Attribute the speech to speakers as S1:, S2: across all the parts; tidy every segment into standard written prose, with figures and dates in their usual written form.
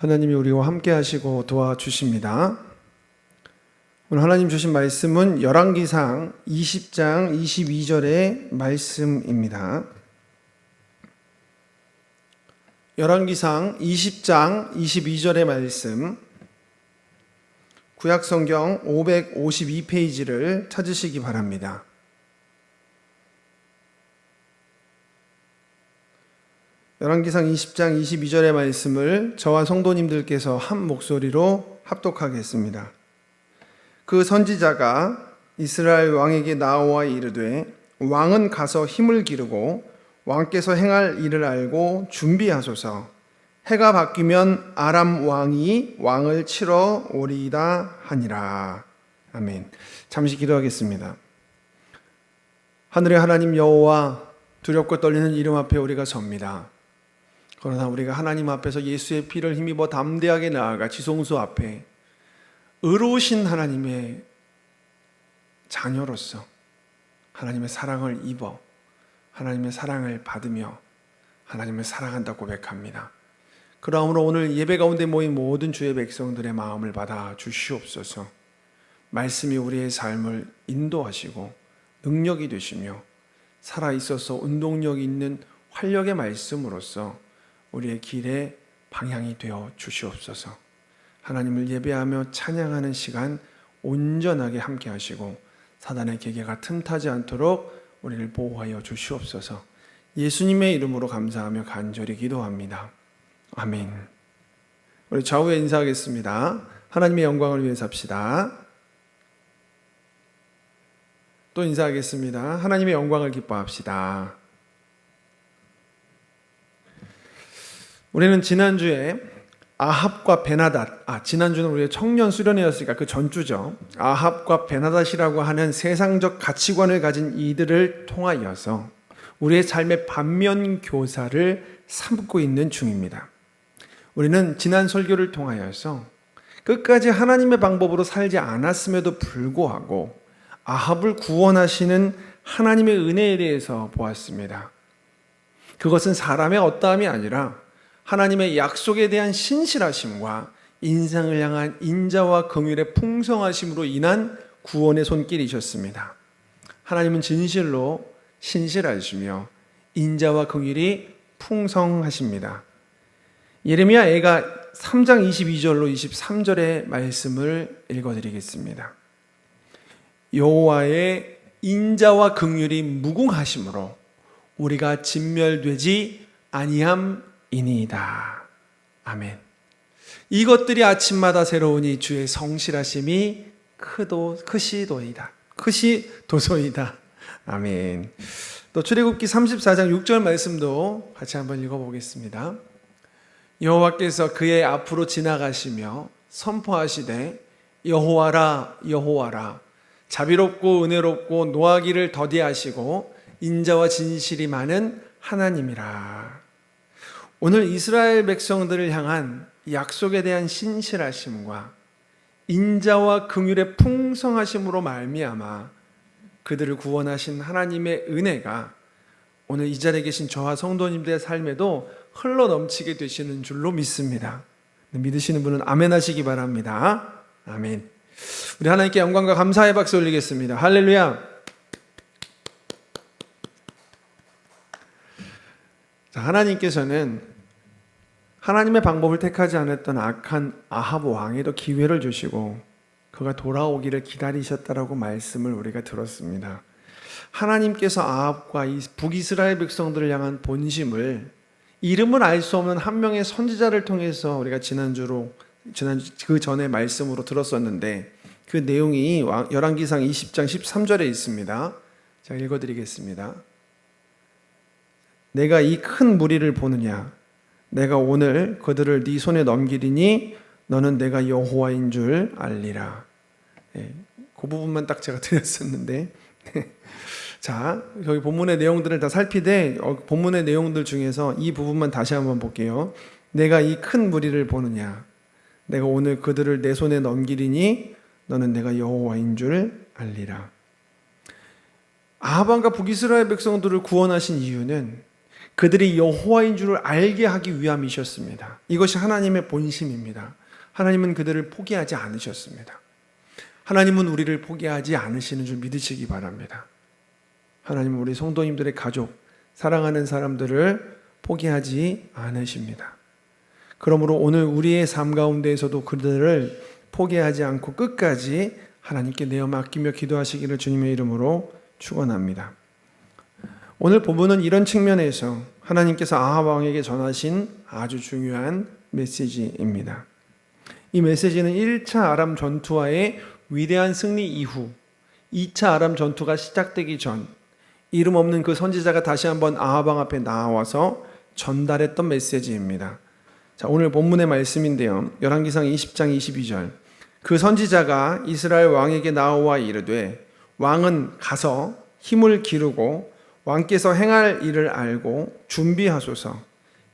S1: 하나님이 우리와 함께 하시고 도와주십니다. 오늘 하나님 주신 말씀은 열왕기상 20장 22절의 말씀입니다. 열왕기상 20장 22절의 말씀, 구약성경 552페이지를 찾으시기 바랍니다. 열왕기상 20장 22절의 말씀을 저와 성도님들께서 한 목소리로 합독하겠습니다. 그 선지자가 이스라엘 왕에게 나와 이르되, 왕은 가서 힘을 기르고 왕께서 행할 일을 알고 준비하소서. 해가 바뀌면 아람 왕이 왕을 치러 오리이다 하니라. 아멘. 잠시 기도하겠습니다. 하늘의 하나님 여호와, 두렵고 떨리는 이름 앞에 우리가 섭니다. 그러나 우리가 하나님 앞에서 예수의 피를 힘입어 담대하게 나아가 지성소 앞에 의로우신 하나님의 자녀로서 하나님의 사랑을 입어 하나님의 사랑을 받으며 하나님을 사랑한다 고백합니다. 그러므로 오늘 예배 가운데 모인 모든 주의 백성들의 마음을 받아 주시옵소서. 말씀이 우리의 삶을 인도하시고 능력이 되시며 살아있어서 운동력 있는 활력의 말씀으로써 우리의 길의 방향이 되어 주시옵소서. 하나님을 예배하며 찬양하는 시간 온전하게 함께 하시고 사단의 계계가 틈타지 않도록 우리를 보호하여 주시옵소서. 예수님의 이름으로 감사하며 간절히 기도합니다. 아멘. 우리 좌우에 인사하겠습니다. 하나님의 영광을 위해 삽시다. 또 인사하겠습니다. 하나님의 영광을 기뻐합시다. 우리는 지난주에 아합과 베나닷, 지난주는 우리의 청년 수련회였으니까 그 전주죠. 아합과 베나닷이라고 하는 세상적 가치관을 가진 이들을 통하여서 우리의 삶의 반면 교사를 삼고 있는 중입니다. 우리는 지난 설교를 통하여서 끝까지 하나님의 방법으로 살지 않았음에도 불구하고 아합을 구원하시는 하나님의 은혜에 대해서 보았습니다. 그것은 사람의 어떠함이 아니라 하나님의 약속에 대한 신실하심과 인생을 향한 인자와 긍휼의 풍성하심으로 인한 구원의 손길이셨습니다. 하나님은 진실로 신실하시며 인자와 긍휼이 풍성하십니다. 예레미야 애가 3장 22절로 23절의 말씀을 읽어드리겠습니다. 여호와의 인자와 긍휼이 무궁하심으로 우리가 진멸되지 아니함이니이다. 아멘. 이것들이 아침마다 새로우니 주의 성실하심이 크시도소이다. 아멘. 또 출애굽기 34장 6절 말씀도 같이 한번 읽어보겠습니다. 여호와께서 그의 앞으로 지나가시며 선포하시되, 여호와라 여호와라, 자비롭고 은혜롭고 노하기를 더디하시고 인자와 진실이 많은 하나님이라. 오늘 이스라엘 백성들을 향한 약속에 대한 신실하심과 인자와 긍휼의 풍성하심으로 말미암아 그들을 구원하신 하나님의 은혜가 오늘 이 자리에 계신 저와 성도님들의 삶에도 흘러넘치게 되시는 줄로 믿습니다. 믿으시는 분은 아멘 하시기 바랍니다. 아멘. 우리 하나님께 영광과 감사의 박수 올리겠습니다. 할렐루야. 자, 하나님께서는 하나님의 방법을 택하지 않았던 악한 아합 왕에도 기회를 주시고 그가 돌아오기를 기다리셨다라고 말씀을 우리가 들었습니다. 하나님께서 아합과 이 북이스라엘 백성들을 향한 본심을 이름을 알 수 없는 한 명의 선지자를 통해서 우리가 지난주 그 전에 말씀으로 들었었는데 그 내용이 열왕기상 20장 13절에 있습니다. 제가 읽어드리겠습니다. 내가 이 큰 무리를 보느냐? 내가 오늘 그들을 네 손에 넘기리니 너는 내가 여호와인 줄 알리라. 그 부분만 딱 제가 드렸었는데 자, 여기 본문의 내용들을 다 살피되 본문의 내용들 중에서 이 부분만 다시 한번 볼게요. 내가 이 큰 무리를 보느냐? 내가 오늘 그들을 내 손에 넘기리니 너는 내가 여호와인 줄 알리라. 아합 왕과 북이스라엘 백성들을 구원하신 이유는 그들이 여호와인 줄을 알게 하기 위함이셨습니다. 이것이 하나님의 본심입니다. 하나님은 그들을 포기하지 않으셨습니다. 하나님은 우리를 포기하지 않으시는 줄 믿으시기 바랍니다. 하나님은 우리 성도님들의 가족, 사랑하는 사람들을 포기하지 않으십니다. 그러므로 오늘 우리의 삶 가운데에서도 그들을 포기하지 않고 끝까지 하나님께 내어 맡기며 기도하시기를 주님의 이름으로 축원합니다. 오늘 본문은 이런 측면에서 하나님께서 아합 왕에게 전하신 아주 중요한 메시지입니다. 이 메시지는 1차 아람 전투와의 위대한 승리 이후 2차 아람 전투가 시작되기 전 이름 없는 그 선지자가 다시 한번 아합 왕 앞에 나와서 전달했던 메시지입니다. 자, 오늘 본문의 말씀인데요. 열왕기상 20장 22절. 그 선지자가 이스라엘 왕에게 나와 이르되 왕은 가서 힘을 기르고 왕께서 행할 일을 알고 준비하소서.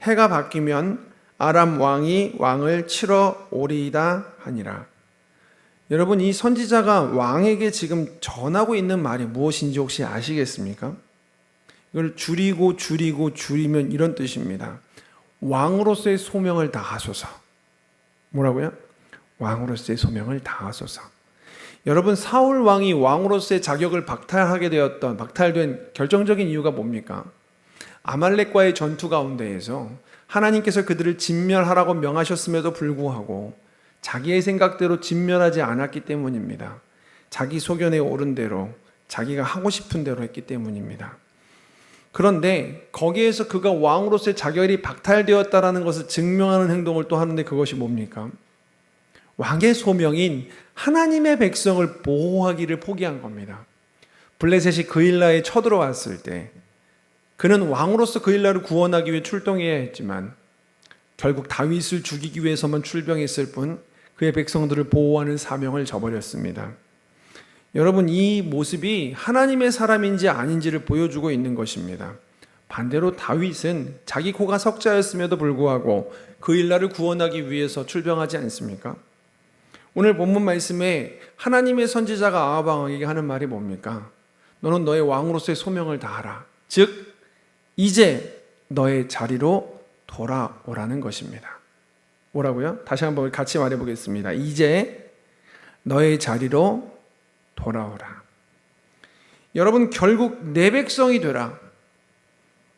S1: 해가 바뀌면 아람 왕이 왕을 치러 오리이다 하니라. 여러분, 이 선지자가 왕에게 지금 전하고 있는 말이 무엇인지 혹시 아시겠습니까? 이걸 줄이면 이런 뜻입니다. 왕으로서의 소명을 다하소서. 뭐라고요? 왕으로서의 소명을 다하소서. 여러분, 사울 왕이 왕으로서의 자격을 박탈된 결정적인 이유가 뭡니까? 아말렉과의 전투 가운데에서 하나님께서 그들을 진멸하라고 명하셨음에도 불구하고 자기의 생각대로 진멸하지 않았기 때문입니다. 자기 소견에 오른 대로 자기가 하고 싶은 대로 했기 때문입니다. 그런데 거기에서 그가 왕으로서의 자격이 박탈되었다는 것을 증명하는 행동을 또 하는데 그것이 뭡니까? 왕의 소명인 하나님의 백성을 보호하기를 포기한 겁니다. 블레셋이 그일라에 쳐들어왔을 때 그는 왕으로서 그일라를 구원하기 위해 출동해야 했지만 결국 다윗을 죽이기 위해서만 출병했을 뿐 그의 백성들을 보호하는 사명을 저버렸습니다. 여러분, 이 모습이 하나님의 사람인지 아닌지를 보여주고 있는 것입니다. 반대로 다윗은 자기 코가 석자였음에도 불구하고 그일라를 구원하기 위해서 출병하지 않습니까? 오늘 본문 말씀에 하나님의 선지자가 아합 왕에게 하는 말이 뭡니까? 너는 너의 왕으로서의 소명을 다하라. 즉 이제 너의 자리로 돌아오라는 것입니다. 뭐라고요? 다시 한번 같이 말해보겠습니다. 이제 너의 자리로 돌아오라. 여러분, 결국 내 백성이 되라.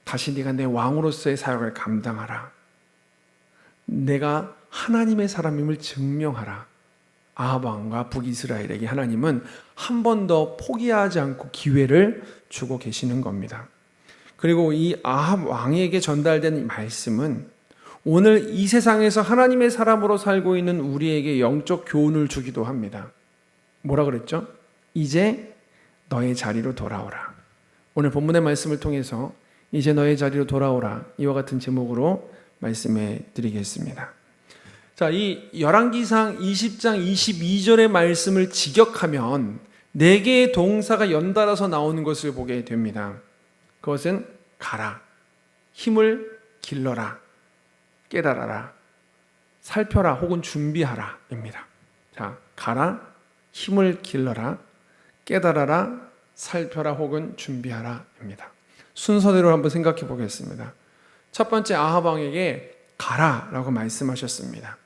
S1: 다시 네가 내 왕으로서의 사역을 감당하라. 내가 하나님의 사람임을 증명하라. 아합 왕과 북이스라엘에게 하나님은 한 번 더 포기하지 않고 기회를 주고 계시는 겁니다. 그리고 이 아합 왕에게 전달된 말씀은 오늘 이 세상에서 하나님의 사람으로 살고 있는 우리에게 영적 교훈을 주기도 합니다. 뭐라 그랬죠? 이제 너의 자리로 돌아오라. 오늘 본문의 말씀을 통해서 이제 너의 자리로 돌아오라, 이와 같은 제목으로 말씀해 드리겠습니다. 자, 이 열왕기상 20장 22절의 말씀을 직역하면 4개의 동사가 연달아서 나오는 것을 보게 됩니다. 그것은 가라, 힘을 길러라, 깨달아라, 살펴라 혹은 준비하라 입니다. 자, 가라, 힘을 길러라, 깨달아라, 살펴라 혹은 준비하라 입니다. 순서대로 한번 생각해 보겠습니다. 첫 번째, 아합 왕에게 가라라고 말씀하셨습니다.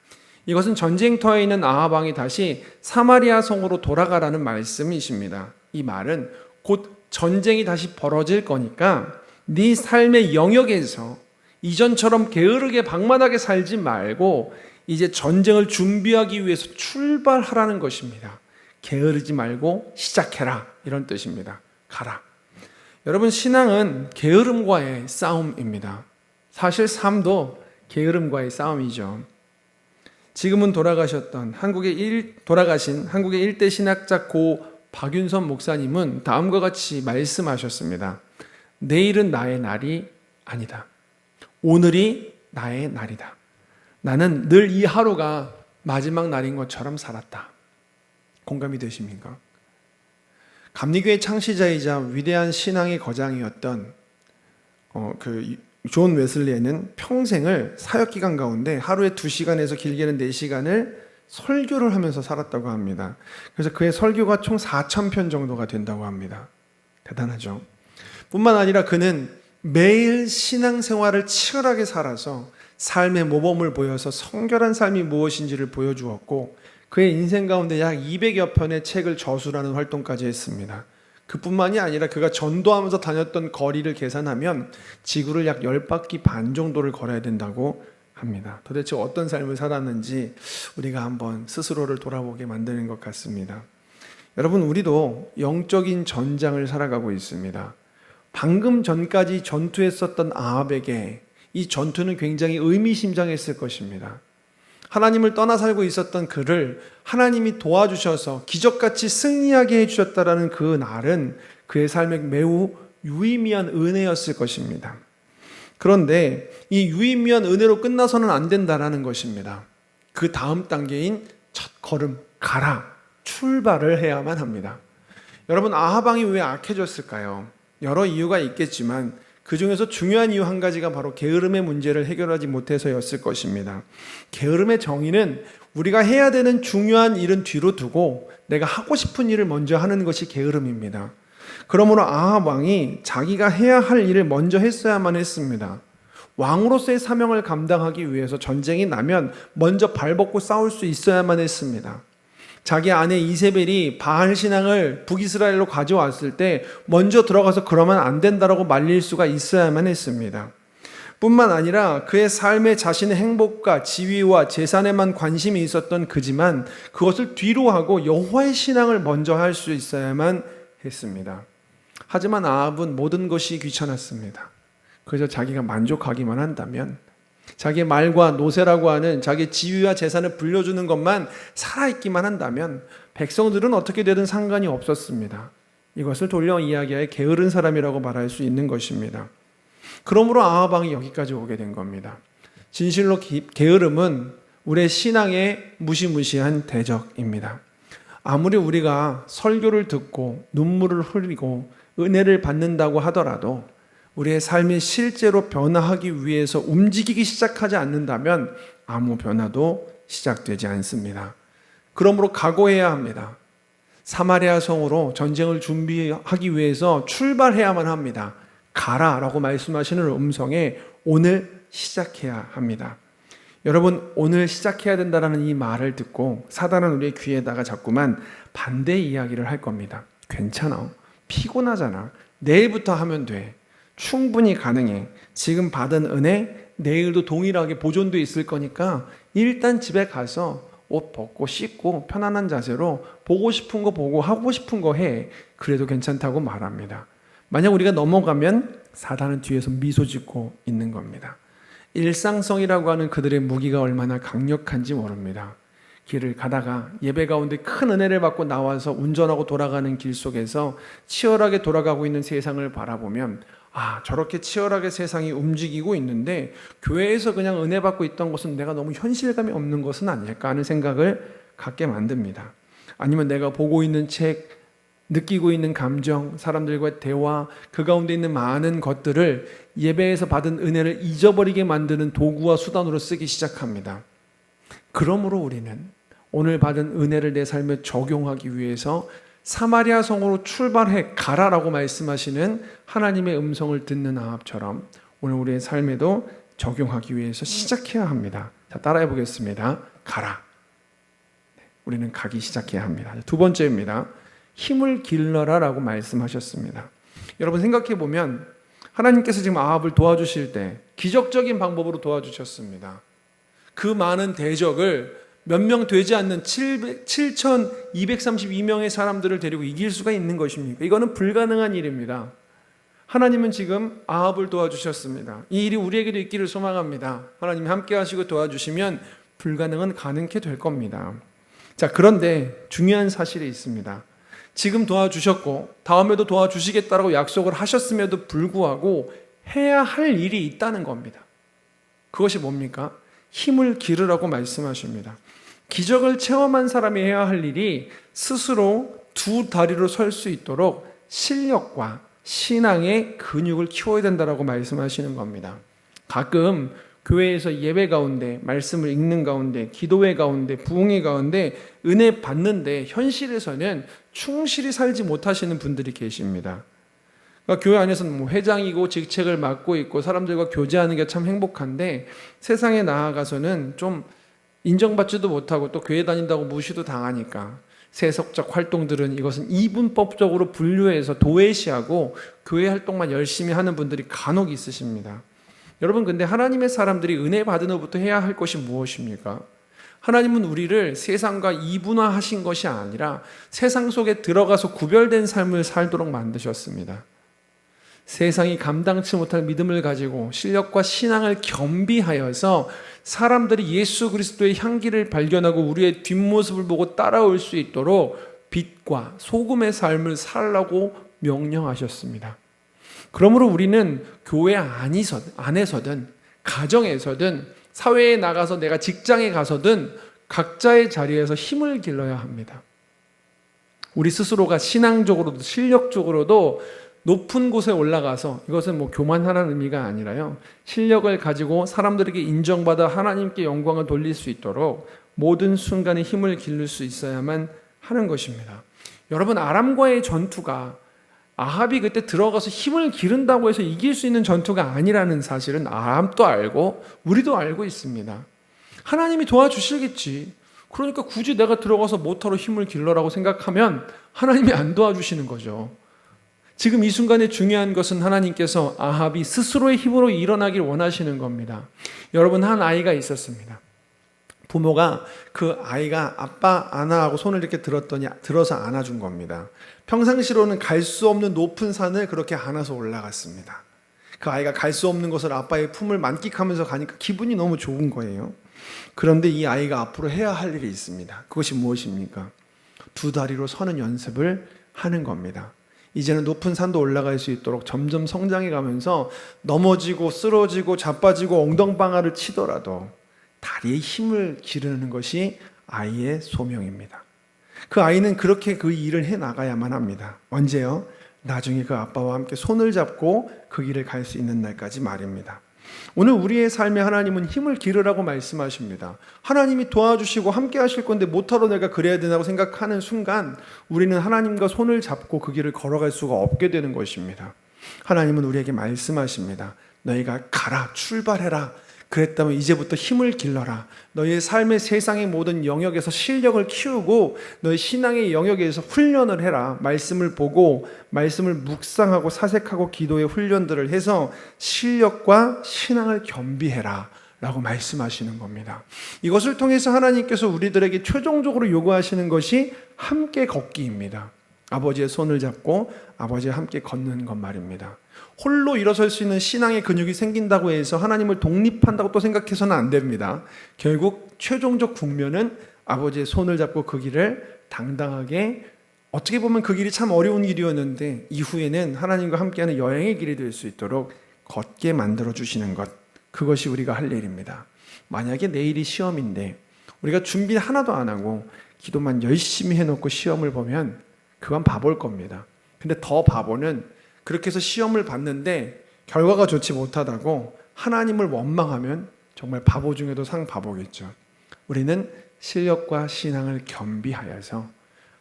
S1: 이것은 전쟁터에 있는 아합 왕이 다시 사마리아 성으로 돌아가라는 말씀이십니다. 이 말은 곧 전쟁이 다시 벌어질 거니까 네 삶의 영역에서 이전처럼 게으르게 방만하게 살지 말고 이제 전쟁을 준비하기 위해서 출발하라는 것입니다. 게으르지 말고 시작해라, 이런 뜻입니다. 가라. 여러분, 신앙은 게으름과의 싸움입니다. 사실 삶도 게으름과의 싸움이죠. 지금은 돌아가신 한국의 일대 신학자 고 박윤선 목사님은 다음과 같이 말씀하셨습니다. 내일은 나의 날이 아니다. 오늘이 나의 날이다. 나는 늘 이 하루가 마지막 날인 것처럼 살았다. 공감이 되십니까? 감리교의 창시자이자 위대한 신앙의 거장이었던 존 웨슬리는 평생을 사역기간 가운데 하루에 2시간에서 길게는 4시간을 설교를 하면서 살았다고 합니다. 그래서 그의 설교가 총 4,000편 정도가 된다고 합니다. 대단하죠. 뿐만 아니라 그는 매일 신앙생활을 치열하게 살아서 삶의 모범을 보여서 성결한 삶이 무엇인지를 보여주었고, 그의 인생 가운데 약 200여 편의 책을 저술하는 활동까지 했습니다. 그뿐만이 아니라 그가 전도하면서 다녔던 거리를 계산하면 지구를 약 10바퀴 반 정도를 걸어야 된다고 합니다. 도대체 어떤 삶을 살았는지 우리가 한번 스스로를 돌아보게 만드는 것 같습니다. 여러분, 우리도 영적인 전장을 살아가고 있습니다. 방금 전까지 전투했었던 아합에게 이 전투는 굉장히 의미심장했을 것입니다. 하나님을 떠나 살고 있었던 그를 하나님이 도와주셔서 기적같이 승리하게 해주셨다라는 그 날은 그의 삶에 매우 유의미한 은혜였을 것입니다. 그런데 이 유의미한 은혜로 끝나서는 안 된다라는 것입니다. 그 다음 단계인 첫 걸음, 가라, 출발을 해야만 합니다. 여러분, 아합 왕이 왜 악해졌을까요? 여러 이유가 있겠지만 그 중에서 중요한 이유 한 가지가 바로 게으름의 문제를 해결하지 못해서였을 것입니다. 게으름의 정의는 우리가 해야 되는 중요한 일은 뒤로 두고 내가 하고 싶은 일을 먼저 하는 것이 게으름입니다. 그러므로 아합 왕이 자기가 해야 할 일을 먼저 했어야만 했습니다. 왕으로서의 사명을 감당하기 위해서 전쟁이 나면 먼저 발벗고 싸울 수 있어야만 했습니다. 자기 아내 이세벨이 바알 신앙을 북이스라엘로 가져왔을 때 먼저 들어가서 그러면 안 된다라고 말릴 수가 있어야만 했습니다. 뿐만 아니라 그의 삶에 자신의 행복과 지위와 재산에만 관심이 있었던 그지만 그것을 뒤로 하고 여호와의 신앙을 먼저 할 수 있어야만 했습니다. 하지만 아합은 모든 것이 귀찮았습니다. 그래서 자기가 만족하기만 한다면, 자기의 말과 노새라고 하는 자기의 지위와 재산을 불려주는 것만 살아있기만 한다면 백성들은 어떻게 되든 상관이 없었습니다. 이것을 돌려 이야기하여 게으른 사람이라고 말할 수 있는 것입니다. 그러므로 아합 왕이 여기까지 오게 된 겁니다. 진실로 게으름은 우리의 신앙의 무시무시한 대적입니다. 아무리 우리가 설교를 듣고 눈물을 흘리고 은혜를 받는다고 하더라도 우리의 삶이 실제로 변화하기 위해서 움직이기 시작하지 않는다면 아무 변화도 시작되지 않습니다. 그러므로 각오해야 합니다. 사마리아 성으로 전쟁을 준비하기 위해서 출발해야만 합니다. 가라라고 말씀하시는 음성에 오늘 시작해야 합니다. 여러분, 오늘 시작해야 된다는 이 말을 듣고 사단은 우리의 귀에다가 자꾸만 반대 이야기를 할 겁니다. 괜찮아, 피곤하잖아, 내일부터 하면 돼, 충분히 가능해, 지금 받은 은혜 내일도 동일하게 보존돼 있을 거니까 일단 집에 가서 옷 벗고 씻고 편안한 자세로 보고 싶은 거 보고 하고 싶은 거 해. 그래도 괜찮다고 말합니다. 만약 우리가 넘어가면 사단은 뒤에서 미소 짓고 있는 겁니다. 일상성이라고 하는 그들의 무기가 얼마나 강력한지 모릅니다. 길을 가다가 예배 가운데 큰 은혜를 받고 나와서 운전하고 돌아가는 길 속에서 치열하게 돌아가고 있는 세상을 바라보면, 아, 저렇게 치열하게 세상이 움직이고 있는데 교회에서 그냥 은혜 받고 있던 것은 내가 너무 현실감이 없는 것은 아닐까 하는 생각을 갖게 만듭니다. 아니면 내가 보고 있는 책, 느끼고 있는 감정, 사람들과의 대화, 그 가운데 있는 많은 것들을 예배에서 받은 은혜를 잊어버리게 만드는 도구와 수단으로 쓰기 시작합니다. 그러므로 우리는 오늘 받은 은혜를 내 삶에 적용하기 위해서 사마리아 성으로 출발해 가라라고 말씀하시는 하나님의 음성을 듣는 아합처럼 오늘 우리의 삶에도 적용하기 위해서 시작해야 합니다. 자, 따라해 보겠습니다. 가라. 우리는 가기 시작해야 합니다. 두 번째입니다. 힘을 길러라 라고 말씀하셨습니다. 여러분, 생각해 보면 하나님께서 지금 아합을 도와주실 때 기적적인 방법으로 도와주셨습니다. 그 많은 대적을 몇 명 되지 않는 7,232명의 사람들을 데리고 이길 수가 있는 것입니까? 이거는 불가능한 일입니다. 하나님은 지금 아합을 도와주셨습니다. 이 일이 우리에게도 있기를 소망합니다. 하나님이 함께 하시고 도와주시면 불가능은 가능케 될 겁니다. 자, 그런데 중요한 사실이 있습니다. 지금 도와주셨고 다음에도 도와주시겠다라고 약속을 하셨음에도 불구하고 해야 할 일이 있다는 겁니다. 그것이 뭡니까? 힘을 기르라고 말씀하십니다. 기적을 체험한 사람이 해야 할 일이 스스로 두 다리로 설 수 있도록 실력과 신앙의 근육을 키워야 된다라고 말씀하시는 겁니다. 가끔 교회에서 예배 가운데, 말씀을 읽는 가운데, 기도회 가운데, 부흥회 가운데 은혜 받는데 현실에서는 충실히 살지 못하시는 분들이 계십니다. 그러니까 교회 안에서는 뭐 회장이고 직책을 맡고 있고 사람들과 교제하는 게 참 행복한데 세상에 나아가서는 좀 인정받지도 못하고 또 교회 다닌다고 무시도 당하니까 세속적 활동들은 이것은 이분법적으로 분류해서 도외시하고 교회 활동만 열심히 하는 분들이 간혹 있으십니다. 여러분, 근데 하나님의 사람들이 은혜 받은 후부터 해야 할 것이 무엇입니까? 하나님은 우리를 세상과 이분화하신 것이 아니라 세상 속에 들어가서 구별된 삶을 살도록 만드셨습니다. 세상이 감당치 못할 믿음을 가지고 실력과 신앙을 겸비하여서 사람들이 예수 그리스도의 향기를 발견하고 우리의 뒷모습을 보고 따라올 수 있도록 빛과 소금의 삶을 살라고 명령하셨습니다. 그러므로 우리는 교회 안에서든 가정에서든 사회에 나가서 내가 직장에 가서든 각자의 자리에서 힘을 길러야 합니다. 우리 스스로가 신앙적으로도 실력적으로도 높은 곳에 올라가서, 이것은 뭐 교만하라는 의미가 아니라요, 실력을 가지고 사람들에게 인정받아 하나님께 영광을 돌릴 수 있도록 모든 순간에 힘을 기를 수 있어야만 하는 것입니다. 여러분, 아람과의 전투가 아합이 그때 들어가서 힘을 기른다고 해서 이길 수 있는 전투가 아니라는 사실은 아람도 알고 우리도 알고 있습니다. 하나님이 도와주시겠지. 그러니까 굳이 내가 들어가서 못하러 힘을 길러라고 생각하면 하나님이 안 도와주시는 거죠. 지금 이 순간에 중요한 것은 하나님께서 아합이 스스로의 힘으로 일어나길 원하시는 겁니다. 여러분, 한 아이가 있었습니다. 부모가 그 아이가 아빠 안아하고 손을 이렇게 들어서 안아준 겁니다. 평상시로는 갈 수 없는 높은 산을 그렇게 안아서 올라갔습니다. 그 아이가 갈 수 없는 것을 아빠의 품을 만끽하면서 가니까 기분이 너무 좋은 거예요. 그런데 이 아이가 앞으로 해야 할 일이 있습니다. 그것이 무엇입니까? 두 다리로 서는 연습을 하는 겁니다. 이제는 높은 산도 올라갈 수 있도록 점점 성장해 가면서 넘어지고 쓰러지고 자빠지고 엉덩방아를 치더라도 다리에 힘을 기르는 것이 아이의 소명입니다. 그 아이는 그렇게 그 일을 해나가야만 합니다. 언제요? 나중에 그 아빠와 함께 손을 잡고 그 길을 갈 수 있는 날까지 말입니다. 오늘 우리의 삶에 하나님은 힘을 기르라고 말씀하십니다. 하나님이 도와주시고 함께 하실 건데 못하러 내가 그래야 되나고 생각하는 순간 우리는 하나님과 손을 잡고 그 길을 걸어갈 수가 없게 되는 것입니다. 하나님은 우리에게 말씀하십니다. 너희가 가라, 출발해라. 그랬다면 이제부터 힘을 길러라. 너희의 삶의 세상의 모든 영역에서 실력을 키우고 너희 신앙의 영역에서 훈련을 해라. 말씀을 보고 말씀을 묵상하고 사색하고 기도의 훈련들을 해서 실력과 신앙을 겸비해라 라고 말씀하시는 겁니다. 이것을 통해서 하나님께서 우리들에게 최종적으로 요구하시는 것이 함께 걷기입니다. 아버지의 손을 잡고 아버지와 함께 걷는 것 말입니다. 홀로 일어설 수 있는 신앙의 근육이 생긴다고 해서 하나님을 독립한다고 또 생각해서는 안 됩니다. 결국 최종적 국면은 아버지의 손을 잡고 그 길을 당당하게, 어떻게 보면 그 길이 참 어려운 길이었는데 이후에는 하나님과 함께하는 여행의 길이 될 수 있도록 걷게 만들어주시는 것, 그것이 우리가 할 일입니다. 만약에 내일이 시험인데 우리가 준비 하나도 안 하고 기도만 열심히 해놓고 시험을 보면 그건 바보일 겁니다. 근데 더 바보는 그렇게 해서 시험을 봤는데 결과가 좋지 못하다고 하나님을 원망하면 정말 바보 중에도 상바보겠죠. 우리는 실력과 신앙을 겸비하여서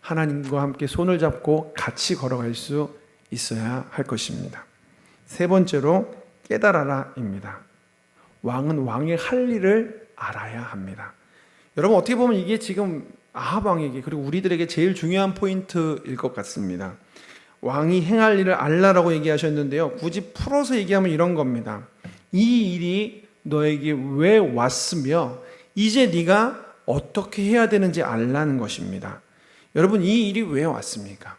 S1: 하나님과 함께 손을 잡고 같이 걸어갈 수 있어야 할 것입니다. 세 번째로 깨달아라입니다. 왕은 왕의 할 일을 알아야 합니다. 여러분, 어떻게 보면 이게 지금 아합 왕에게, 그리고 우리들에게 제일 중요한 포인트일 것 같습니다. 왕이 행할 일을 알라라고 얘기하셨는데요, 굳이 풀어서 얘기하면 이런 겁니다. 이 일이 너에게 왜 왔으며 이제 네가 어떻게 해야 되는지 알라는 것입니다. 여러분, 이 일이 왜 왔습니까?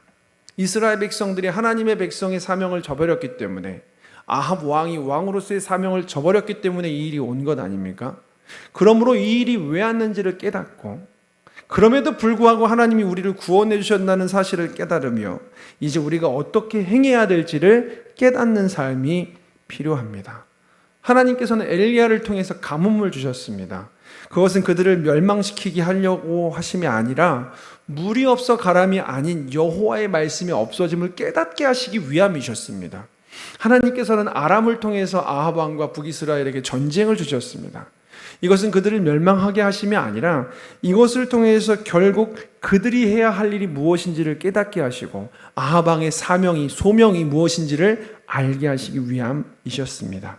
S1: 이스라엘 백성들이 하나님의 백성의 사명을 저버렸기 때문에, 아합 왕이 왕으로서의 사명을 저버렸기 때문에 이 일이 온 것 아닙니까? 그러므로 이 일이 왜 왔는지를 깨닫고, 그럼에도 불구하고 하나님이 우리를 구원해 주셨다는 사실을 깨달으며 이제 우리가 어떻게 행해야 될지를 깨닫는 삶이 필요합니다. 하나님께서는 엘리야를 통해서 가뭄을 주셨습니다. 그것은 그들을 멸망시키게 하려고 하심이 아니라 물이 없어 가람이 아닌 여호와의 말씀이 없어짐을 깨닫게 하시기 위함이셨습니다. 하나님께서는 아람을 통해서 아합 왕과 북이스라엘에게 전쟁을 주셨습니다. 이것은 그들을 멸망하게 하심이 아니라 이것을 통해서 결국 그들이 해야 할 일이 무엇인지를 깨닫게 하시고 아합 왕의 사명이, 소명이 무엇인지를 알게 하시기 위함이셨습니다.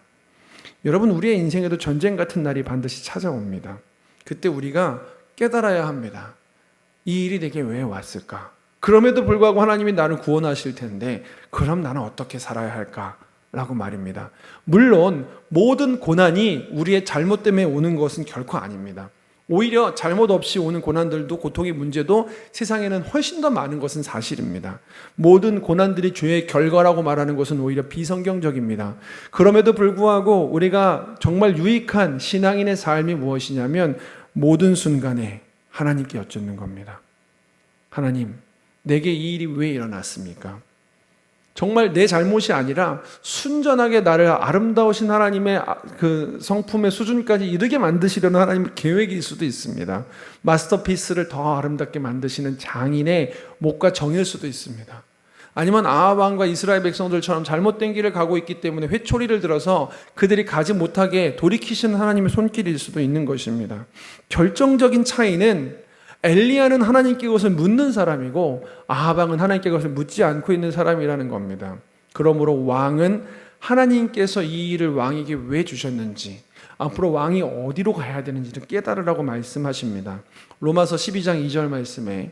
S1: 여러분, 우리의 인생에도 전쟁 같은 날이 반드시 찾아옵니다. 그때 우리가 깨달아야 합니다. 이 일이 내게 왜 왔을까? 그럼에도 불구하고 하나님이 나를 구원하실 텐데 그럼 나는 어떻게 살아야 할까? 라고 말입니다. 물론 모든 고난이 우리의 잘못 때문에 오는 것은 결코 아닙니다. 오히려 잘못 없이 오는 고난들도, 고통의 문제도 세상에는 훨씬 더 많은 것은 사실입니다. 모든 고난들이 죄의 결과라고 말하는 것은 오히려 비성경적입니다. 그럼에도 불구하고 우리가 정말 유익한 신앙인의 삶이 무엇이냐면 모든 순간에 하나님께 여쭙는 겁니다. 하나님, 내게 이 일이 왜 일어났습니까? 정말 내 잘못이 아니라 순전하게 나를 아름다우신 하나님의 그 성품의 수준까지 이르게 만드시려는 하나님의 계획일 수도 있습니다. 마스터피스를 더 아름답게 만드시는 장인의 목과 정일 수도 있습니다. 아니면 아합 왕과 이스라엘 백성들처럼 잘못된 길을 가고 있기 때문에 회초리를 들어서 그들이 가지 못하게 돌이키시는 하나님의 손길일 수도 있는 것입니다. 결정적인 차이는 엘리야는 하나님께 그것을 묻는 사람이고 아합 왕은 하나님께 그것을 묻지 않고 있는 사람이라는 겁니다. 그러므로 왕은 하나님께서 이 일을 왕에게 왜 주셨는지, 앞으로 왕이 어디로 가야 되는지를 깨달으라고 말씀하십니다. 로마서 12장 2절 말씀에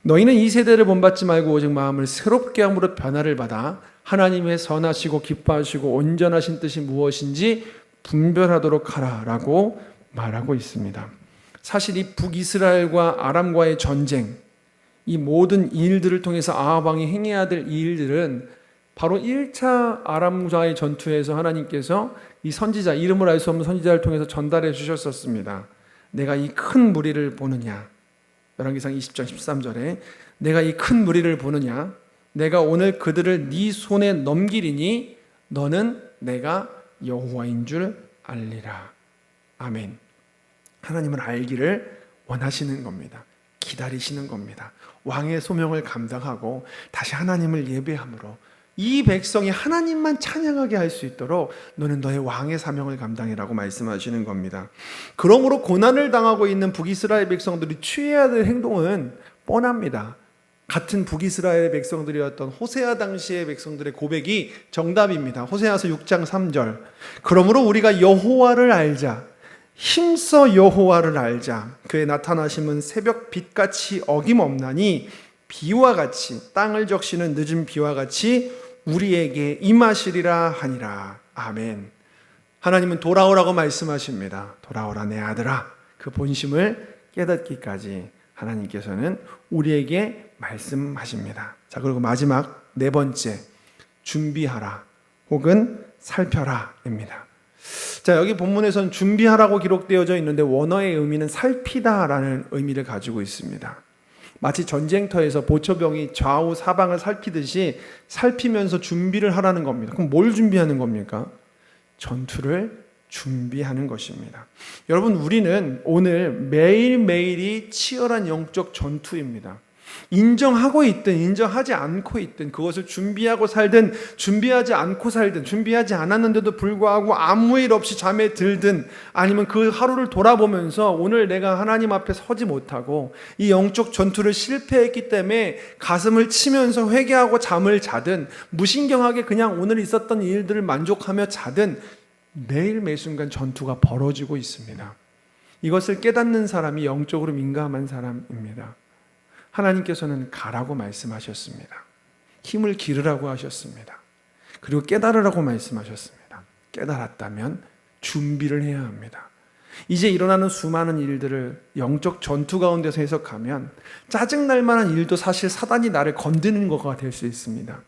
S1: 너희는 이 세대를 본받지 말고 오직 마음을 새롭게 함으로 변화를 받아 하나님의 선하시고 기뻐하시고 온전하신 뜻이 무엇인지 분별하도록 하라 라고 말하고 있습니다. 사실 이 북이스라엘과 아람과의 전쟁, 이 모든 일들을 통해서 아합 왕이 행해야 될 이 일들은 바로 1차 아람과의 전투에서 하나님께서 이 선지자, 이름을 알 수 없는 선지자를 통해서 전달해 주셨었습니다. 내가 이 큰 무리를 보느냐, 열왕기상 20장 13절에 내가 이 큰 무리를 보느냐, 내가 오늘 그들을 네 손에 넘기리니 너는 내가 여호와인 줄 알리라. 아멘. 하나님은 알기를 원하시는 겁니다. 기다리시는 겁니다. 왕의 소명을 감당하고 다시 하나님을 예배함으로 이 백성이 하나님만 찬양하게 할 수 있도록 너는 너의 왕의 사명을 감당해라고 말씀하시는 겁니다. 그러므로 고난을 당하고 있는 북이스라엘 백성들이 취해야 될 행동은 뻔합니다. 같은 북이스라엘 백성들이었던 호세아 당시의 백성들의 고백이 정답입니다. 호세아서 6장 3절. 그러므로 우리가 여호와를 알자. 힘써 여호와를 알자. 그의 나타나심은 새벽 빛같이 어김없나니 비와 같이, 땅을 적시는 늦은 비와 같이 우리에게 임하시리라 하니라. 아멘. 하나님은 돌아오라고 말씀하십니다. 돌아오라 내 아들아. 그 본심을 깨닫기까지 하나님께서는 우리에게 말씀하십니다. 자, 그리고 마지막 네 번째, 준비하라 혹은 살펴라입니다. 자, 여기 본문에서는 준비하라고 기록되어져 있는데 원어의 의미는 살피다라는 의미를 가지고 있습니다. 마치 전쟁터에서 보초병이 좌우 사방을 살피듯이 살피면서 준비를 하라는 겁니다. 그럼 뭘 준비하는 겁니까? 전투를 준비하는 것입니다. 여러분, 우리는 오늘 매일매일이 치열한 영적 전투입니다. 인정하고 있든 인정하지 않고 있든, 그것을 준비하고 살든 준비하지 않고 살든, 준비하지 않았는데도 불구하고 아무 일 없이 잠에 들든, 아니면 그 하루를 돌아보면서 오늘 내가 하나님 앞에 서지 못하고 이 영적 전투를 실패했기 때문에 가슴을 치면서 회개하고 잠을 자든, 무신경하게 그냥 오늘 있었던 일들을 만족하며 자든, 매일 매순간 전투가 벌어지고 있습니다. 이것을 깨닫는 사람이 영적으로 민감한 사람입니다. 하나님께서는 가라고 말씀하셨습니다. 힘을 기르라고 하셨습니다. 그리고 깨달으라고 말씀하셨습니다. 깨달았다면 준비를 해야 합니다. 이제 일어나는 수많은 일들을 영적 전투 가운데서 해석하면 짜증날 만한 일도 사실 사단이 나를 건드는 거가 될 수 있습니다.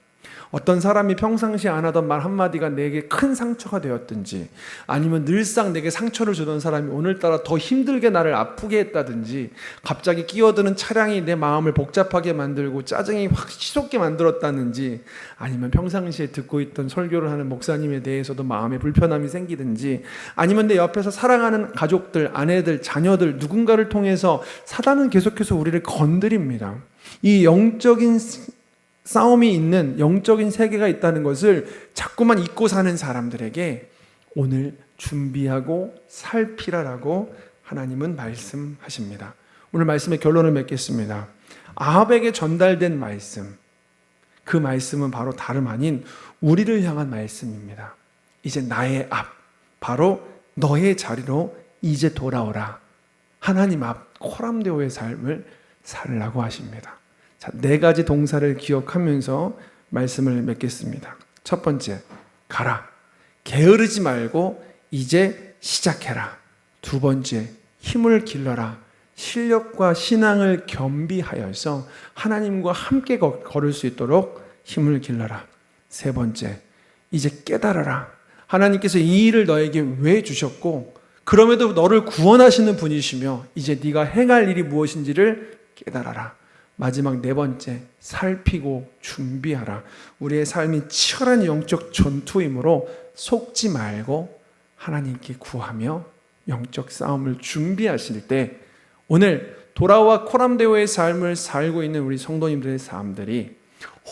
S1: 어떤 사람이 평상시에 안 하던 말 한마디가 내게 큰 상처가 되었든지, 아니면 늘상 내게 상처를 주던 사람이 오늘따라 더 힘들게 나를 아프게 했다든지, 갑자기 끼어드는 차량이 내 마음을 복잡하게 만들고 짜증이 확 치솟게 만들었다든지, 아니면 평상시에 듣고 있던 설교를 하는 목사님에 대해서도 마음에 불편함이 생기든지, 아니면 내 옆에서 사랑하는 가족들, 아내들, 자녀들, 누군가를 통해서 사단은 계속해서 우리를 건드립니다. 이 영적인 싸움이 있는 영적인 세계가 있다는 것을 자꾸만 잊고 사는 사람들에게 오늘 준비하고 살피라라고 하나님은 말씀하십니다. 오늘 말씀의 결론을 맺겠습니다. 아합에게 전달된 말씀, 그 말씀은 바로 다름 아닌 우리를 향한 말씀입니다. 이제 나의 앞, 바로 너의 자리로 이제 돌아오라. 하나님 앞 코람데오의 삶을 살라고 하십니다. 자, 4가지 동사를 기억하면서 말씀을 맺겠습니다. 첫 번째, 가라. 게으르지 말고 이제 시작해라. 두 번째, 힘을 길러라. 실력과 신앙을 겸비하여서 하나님과 함께 걸을 수 있도록 힘을 길러라. 세 번째, 이제 깨달아라. 하나님께서 이 일을 너에게 왜 주셨고 그럼에도 너를 구원하시는 분이시며 이제 네가 행할 일이 무엇인지를 깨달아라. 마지막 4번째, 살피고 준비하라. 우리의 삶이 치열한 영적 전투이므로 속지 말고 하나님께 구하며 영적 싸움을 준비하실 때 오늘 도라와 코람데오의 삶을 살고 있는 우리 성도님들의 삶들이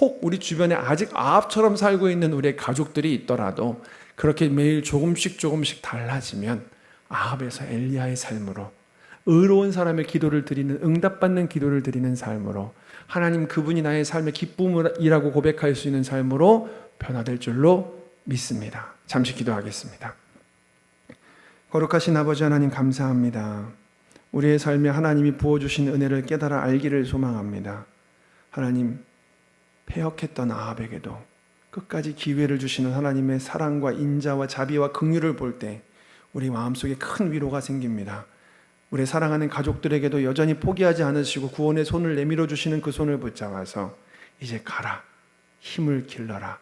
S1: 혹 우리 주변에 아직 아합처럼 살고 있는 우리의 가족들이 있더라도 그렇게 매일 조금씩 달라지면 아합에서 엘리야의 삶으로 의로운 사람의 기도를 드리는, 응답받는 기도를 드리는 삶으로 하나님 그분이 나의 삶의 기쁨이라고 고백할 수 있는 삶으로 변화될 줄로 믿습니다. 잠시 기도하겠습니다. 거룩하신 아버지 하나님 감사합니다. 우리의 삶에 하나님이 부어주신 은혜를 깨달아 알기를 소망합니다. 하나님, 패역했던 아합에게도 끝까지 기회를 주시는 하나님의 사랑과 인자와 자비와 긍휼을 볼 때 우리 마음속에 큰 위로가 생깁니다. 우리 사랑하는 가족들에게도 여전히 포기하지 않으시고 구원의 손을 내밀어 주시는 그 손을 붙잡아서 이제 가라, 힘을 길러라.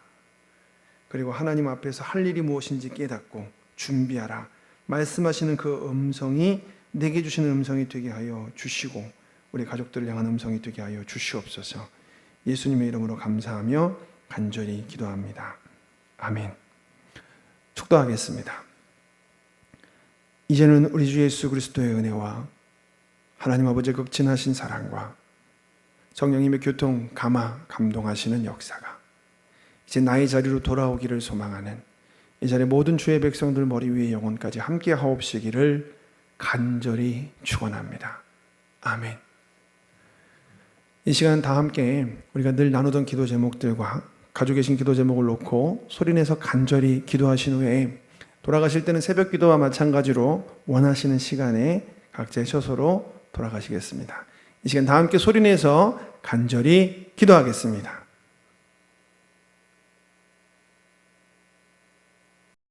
S1: 그리고 하나님 앞에서 할 일이 무엇인지 깨닫고 준비하라. 말씀하시는 그 음성이 내게 주시는 음성이 되게 하여 주시고 우리 가족들을 향한 음성이 되게 하여 주시옵소서. 예수님의 이름으로 감사하며 간절히 기도합니다. 아멘. 축도하겠습니다. 이제는 우리 주 예수 그리스도의 은혜와 하나님 아버지의 극진하신 사랑과 성령님의 교통, 감화, 감동하시는 역사가 이제 나의 자리로 돌아오기를 소망하는 이 자리에 모든 주의 백성들 머리 위에 영혼까지 함께 하옵시기를 간절히 축원합니다. 아멘. 이 시간 다 함께 우리가 늘 나누던 기도 제목들과 가지고 계신 기도 제목을 놓고 소리내서 간절히 기도하신 후에 돌아가실 때는 새벽 기도와 마찬가지로 원하시는 시간에 각자의 처소로 돌아가시겠습니다. 이 시간 다 함께 소리내서 간절히 기도하겠습니다.